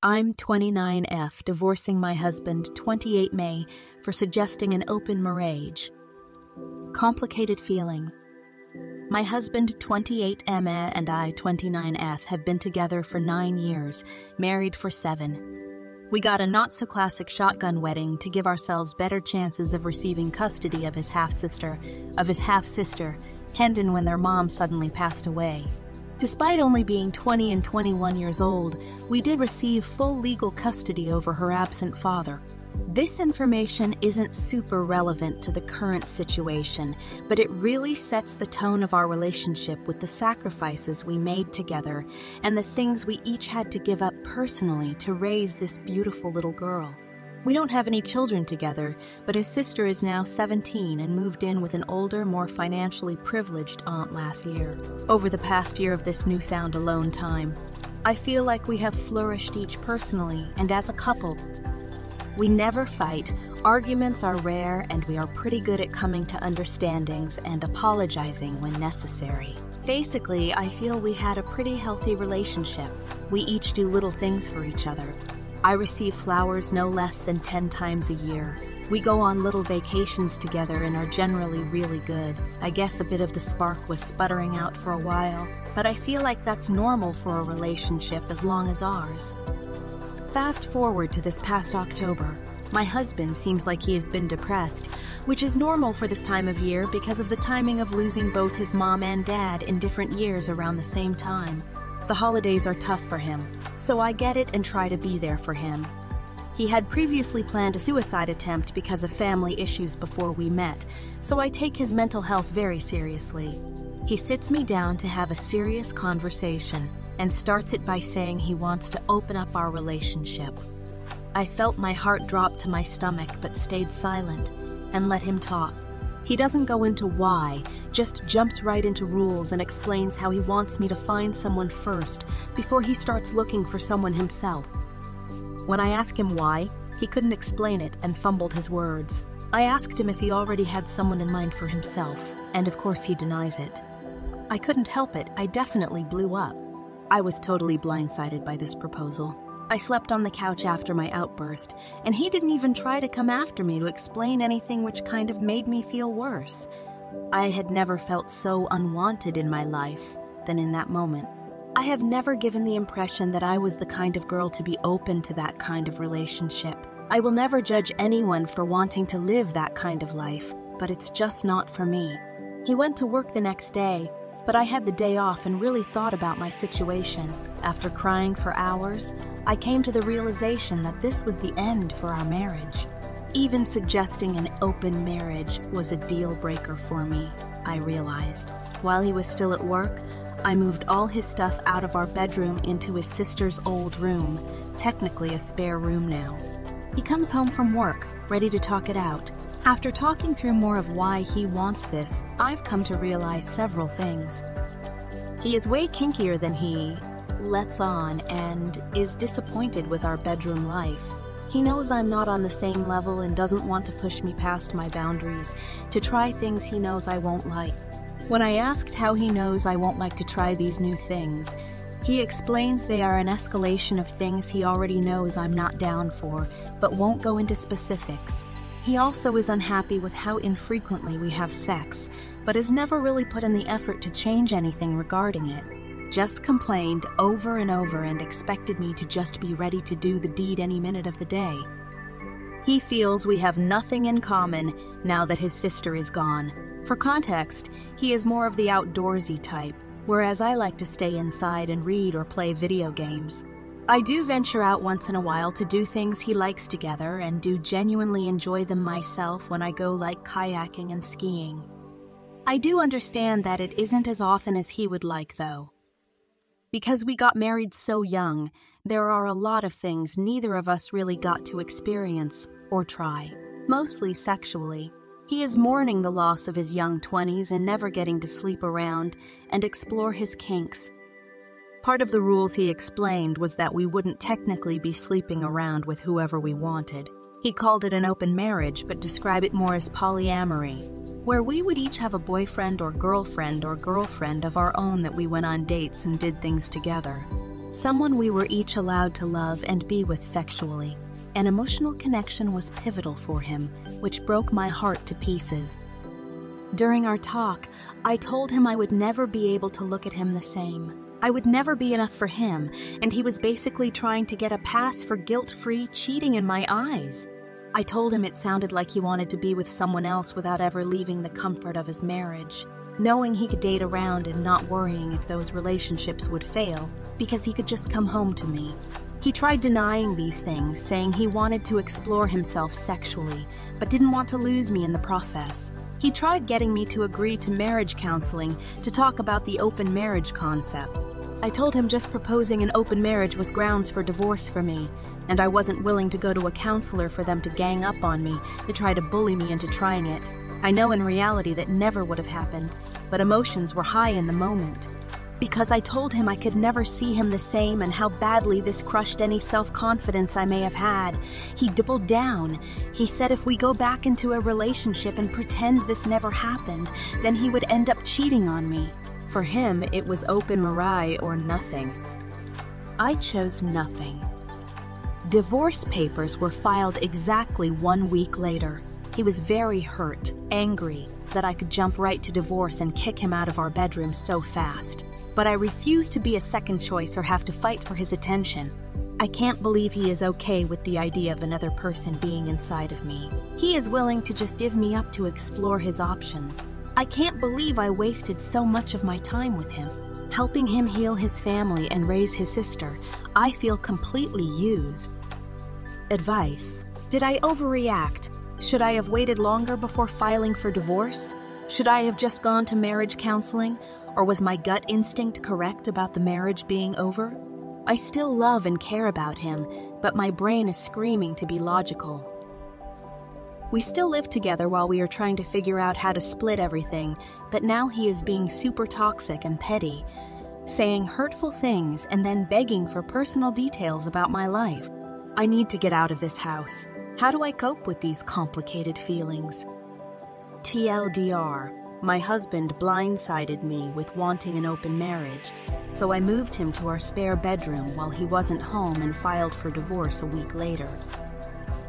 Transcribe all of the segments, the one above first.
I'm 29F, divorcing my husband 28 May for suggesting an open marraige. Complicated feeling. My husband 28 Emma and I 29F have been together for 9 years, married for 7. We got a not-so-classic shotgun wedding to give ourselves better chances of receiving custody of his half-sister, Hendon, when their mom suddenly passed away. Despite only being 20 and 21 years old, we did receive full legal custody over her absent father. This information isn't super relevant to the current situation, but it really sets the tone of our relationship with the sacrifices we made together and the things we each had to give up personally to raise this beautiful little girl. We don't have any children together, but his sister is now 17 and moved in with an older, more financially privileged aunt last year. Over the past year of this newfound alone time, I feel like we have flourished each personally and as a couple. We never fight, arguments are rare, and we are pretty good at coming to understandings and apologizing when necessary. Basically, I feel we had a pretty healthy relationship. We each do little things for each other. I receive flowers no less than 10 times a year. We go on little vacations together and are generally really good. I guess a bit of the spark was sputtering out for a while, but I feel like that's normal for a relationship as long as ours. Fast forward to this past October. My husband seems like he has been depressed, which is normal for this time of year because of the timing of losing both his mom and dad in different years around the same time. The holidays are tough for him, so I get it and try to be there for him. He had previously planned a suicide attempt because of family issues before we met, so I take his mental health very seriously. He sits me down to have a serious conversation and starts it by saying he wants to open up our relationship. I felt my heart drop to my stomach but stayed silent and let him talk. He doesn't go into why, just jumps right into rules and explains how he wants me to find someone first before he starts looking for someone himself. When I ask him why, he couldn't explain it and fumbled his words. I asked him if he already had someone in mind for himself, and of course he denies it. I couldn't help it, I definitely blew up. I was totally blindsided by this proposal. I slept on the couch after my outburst, and he didn't even try to come after me to explain anything, which kind of made me feel worse. I had never felt so unwanted in my life than in that moment. I have never given the impression that I was the kind of girl to be open to that kind of relationship. I will never judge anyone for wanting to live that kind of life, but it's just not for me. He went to work the next day, but I had the day off and really thought about my situation. After crying for hours, I came to the realization that this was the end for our marriage. Even suggesting an open marriage was a deal breaker for me, I realized. While he was still at work, I moved all his stuff out of our bedroom into his sister's old room, technically a spare room now. He comes home from work, ready to talk it out. After talking through more of why he wants this, I've come to realize several things. He is way kinkier than he lets on and is disappointed with our bedroom life. He knows I'm not on the same level and doesn't want to push me past my boundaries to try things he knows I won't like. When I asked how he knows I won't like to try these new things, he explains they are an escalation of things he already knows I'm not down for, but won't go into specifics. He also is unhappy with how infrequently we have sex, but has never really put in the effort to change anything regarding it. Just complained over and over and expected me to just be ready to do the deed any minute of the day. He feels we have nothing in common now that his sister is gone. For context, he is more of the outdoorsy type, whereas I like to stay inside and read or play video games. I do venture out once in a while to do things he likes together and do genuinely enjoy them myself when I go like kayaking and skiing. I do understand that it isn't as often as he would like, though. Because we got married so young, there are a lot of things neither of us really got to experience or try, mostly sexually. He is mourning the loss of his young 20s and never getting to sleep around and explore his kinks. Part of the rules he explained was that we wouldn't technically be sleeping around with whoever we wanted. He called it an open marriage, but described it more as polyamory, where we would each have a boyfriend or girlfriend of our own that we went on dates and did things together. someone we were each allowed to love and be with sexually. An emotional connection was pivotal for him, which broke my heart to pieces. During our talk, I told him I would never be able to look at him the same. I would never be enough for him, and he was basically trying to get a pass for guilt-free cheating in my eyes. I told him it sounded like he wanted to be with someone else without ever leaving the comfort of his marriage, knowing he could date around and not worrying if those relationships would fail, because he could just come home to me. He tried denying these things, saying he wanted to explore himself sexually, but didn't want to lose me in the process. He tried getting me to agree to marriage counseling to talk about the open marriage concept. I told him just proposing an open marriage was grounds for divorce for me, and I wasn't willing to go to a counselor for them to gang up on me to try to bully me into trying it. I know in reality that never would have happened, but emotions were high in the moment. Because I told him I could never see him the same and how badly this crushed any self-confidence I may have had, he doubled down. He said if we go back into a relationship and pretend this never happened, then he would end up cheating on me. For him, it was open marraige or nothing. I chose nothing. Divorce papers were filed exactly 1 week later. He was very hurt, angry, that I could jump right to divorce and kick him out of our bedroom so fast. But I refused to be a second choice or have to fight for his attention. I can't believe he is okay with the idea of another person being inside of me. He is willing to just give me up to explore his options. I can't believe I wasted so much of my time with him, helping him heal his family and raise his sister. I feel completely used. Advice: did I overreact? Should I have waited longer before filing for divorce? Should I have just gone to marriage counseling? Or was my gut instinct correct about the marriage being over? I still love and care about him, but my brain is screaming to be logical. We still live together while we are trying to figure out how to split everything, but now he is being super toxic and petty, saying hurtful things and then begging for personal details about my life. I need to get out of this house. How do I cope with these complicated feelings? TLDR, my husband blindsided me with wanting an open marriage, so I moved him to our spare bedroom while he wasn't home and filed for divorce a week later.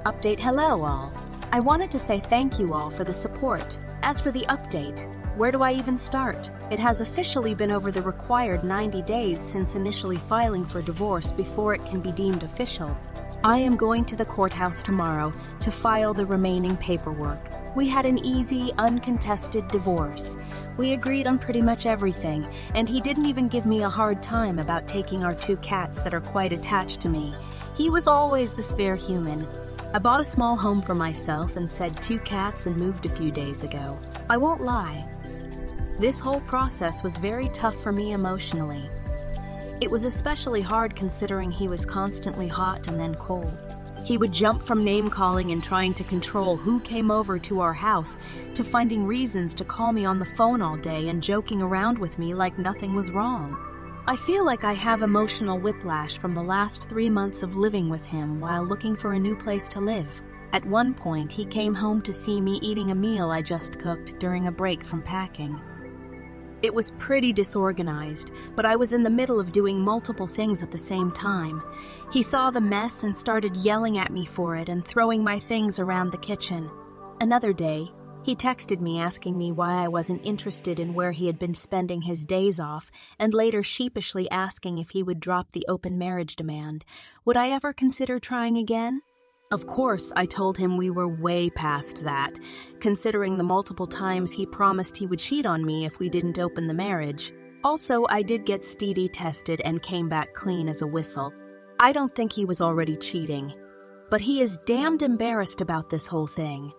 Update: hello all. I wanted to say thank you all for the support. As for the update, where do I even start? It has officially been over the required 90 days since initially filing for divorce before it can be deemed official. I am going to the courthouse tomorrow to file the remaining paperwork. We had an easy, uncontested divorce. We agreed on pretty much everything, and he didn't even give me a hard time about taking our 2 cats that are quite attached to me. He was always the spare human. I bought a small home for myself and said 2 cats and moved a few days ago. I won't lie. This whole process was very tough for me emotionally. It was especially hard considering he was constantly hot and then cold. He would jump from name-calling and trying to control who came over to our house to finding reasons to call me on the phone all day and joking around with me like nothing was wrong. I feel like I have emotional whiplash from the last 3 months of living with him while looking for a new place to live. At one point, he came home to see me eating a meal I just cooked during a break from packing. It was pretty disorganized, but I was in the middle of doing multiple things at the same time. He saw the mess and started yelling at me for it and throwing my things around the kitchen. Another day, he texted me asking me why I wasn't interested in where he had been spending his days off, and later sheepishly asking if he would drop the open marriage demand. Would I ever consider trying again? Of course, I told him we were way past that, considering the multiple times he promised he would cheat on me if we didn't open the marriage. Also, I did get STD tested and came back clean as a whistle. I don't think he was already cheating, but he is damned embarrassed about this whole thing.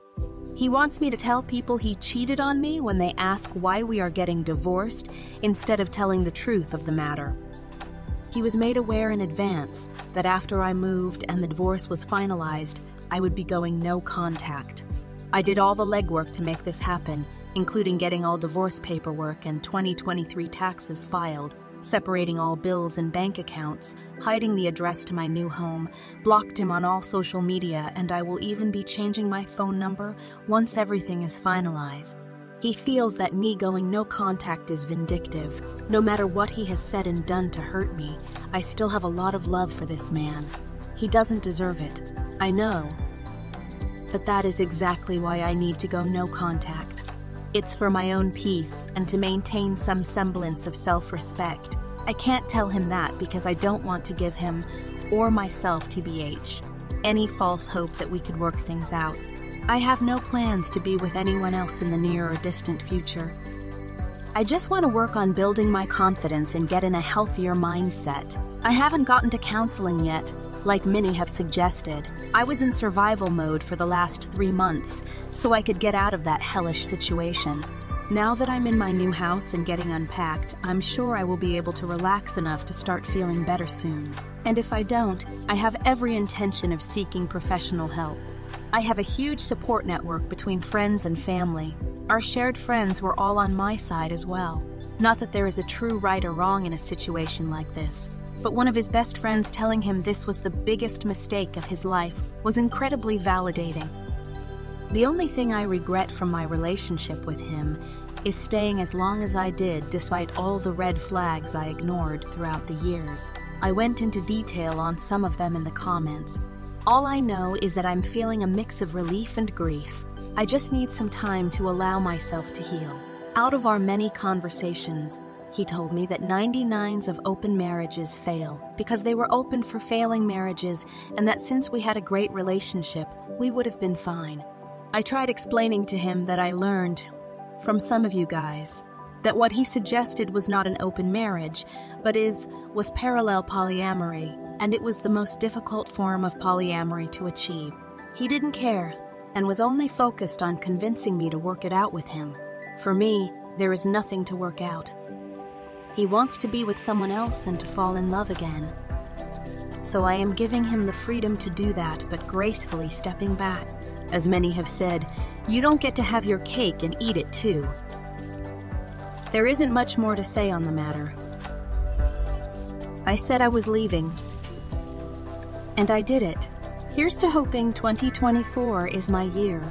He wants me to tell people he cheated on me when they ask why we are getting divorced instead of telling the truth of the matter. He was made aware in advance that after I moved and the divorce was finalized, I would be going no contact. I did all the legwork to make this happen, including getting all divorce paperwork and 2023 taxes filed, separating all bills and bank accounts, hiding the address to my new home, blocked him on all social media, and I will even be changing my phone number once everything is finalized. He feels that me going no contact is vindictive. No matter what he has said and done to hurt me, I still have a lot of love for this man. He doesn't deserve it. I know. But that is exactly why I need to go no contact. It's for my own peace and to maintain some semblance of self-respect. I can't tell him that because I don't want to give him, or myself TBH, any false hope that we could work things out. I have no plans to be with anyone else in the near or distant future. I just want to work on building my confidence and get in a healthier mindset. I haven't gotten to counseling yet, like many have suggested. I was in survival mode for the last 3 months, so I could get out of that hellish situation. Now that I'm in my new house and getting unpacked, I'm sure I will be able to relax enough to start feeling better soon. And if I don't, I have every intention of seeking professional help. I have a huge support network between friends and family. Our shared friends were all on my side as well. Not that there is a true right or wrong in a situation like this, but one of his best friends telling him this was the biggest mistake of his life was incredibly validating. The only thing I regret from my relationship with him is staying as long as I did despite all the red flags I ignored throughout the years. I went into detail on some of them in the comments. All I know is that I'm feeling a mix of relief and grief. I just need some time to allow myself to heal. Out of our many conversations, he told me that 99% of open marriages fail because they were open for failing marriages, and that since we had a great relationship, we would have been fine. I tried explaining to him that I learned from some of you guys that what he suggested was not an open marriage, but was parallel polyamory, and it was the most difficult form of polyamory to achieve. He didn't care and was only focused on convincing me to work it out with him. For me, there is nothing to work out. He wants to be with someone else and to fall in love again. So I am giving him the freedom to do that, but gracefully stepping back. As many have said, you don't get to have your cake and eat it too. There isn't much more to say on the matter. I said I was leaving, and I did it. Here's to hoping 2024 is my year.